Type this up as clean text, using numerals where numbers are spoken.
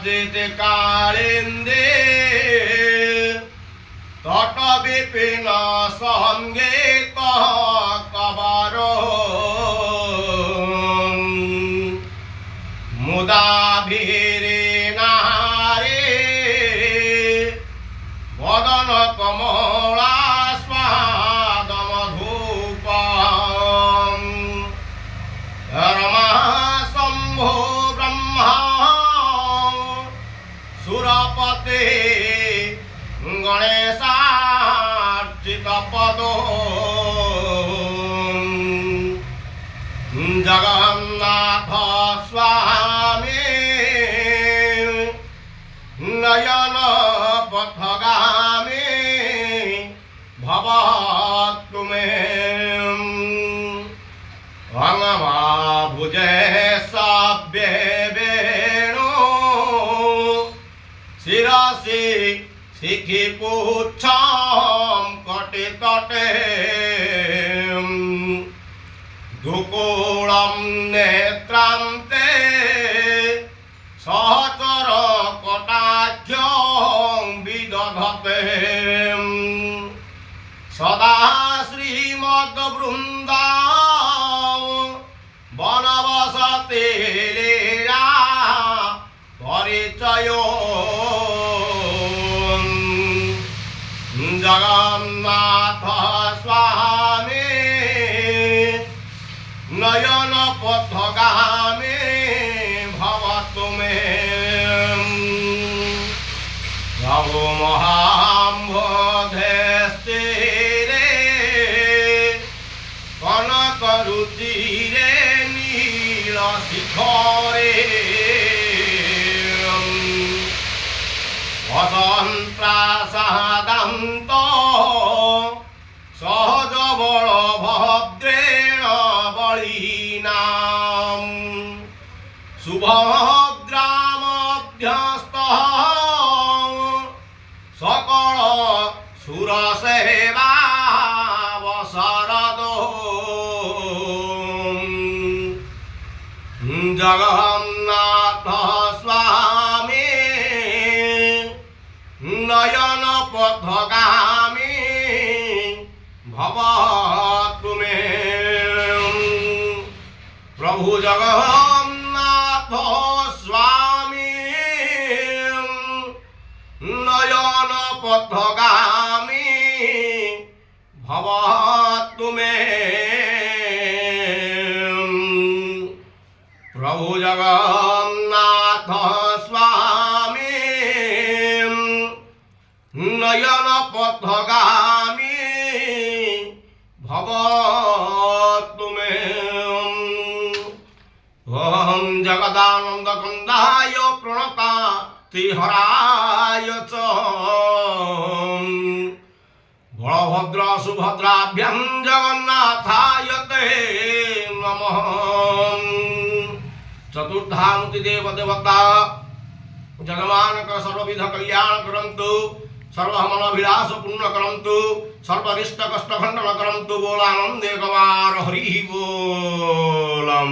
যেতে কালিন্দে তট বিপিন সঙ্গীত কবার মুদা ভিরে নারে বদন কমলা স্বাদ মধুপ রমা শম্ভো ব্রহ্মা সুরপতে গণেশার্চিত পদ জগন্নাথ স্বামী নয়ন পথগামী ভবতু মে ভুজে সব্যে বেণু শিরসি শিখি পুচ্ছম কটে কটে দুকুলম নেত্রান্তে সহচর কটাক্ষং বিদধতে সদা শ্রীমদ বৃন্দা বনবসতে লীলা পরিচয় জগন্নাথ স্বামী নয়ন পথগামী ভবতু মে রঘু মহাম্বোধে স্থিরে কনক রুচিরে নীল শিখরে বসন্ত্রাসাদান্ত সহজ বল ভদ্রেণ বলিনাম সুভদ্রামধ্যস্থ সকল সুরসেবা বসরদ জগন্নাথ স্বামী নয়ন পথগামী ভবতু মে প্রভু জগন্নাথ স্বামী নয়ন পথগামী ভবতু মে প্রভু জগন্নাথ স্বামী নয়ন পথগামী ভবতু মে ওম জগদানন্দ কন্দায় প্রণতাতিহরায় চ বলভদ্র সুভদ্রাভ্যাং জগন্নাথায় তে নমঃ চতুর্ধামূর্তি দেব দেবতা जगमानक सर्वविध कल्याण करंतु सर्वमनोभिलाष पूर्ण करंतु सर्वनिष्ठ कष्ट खंडन करंतु बोलानंदे गवार हरि बोलम।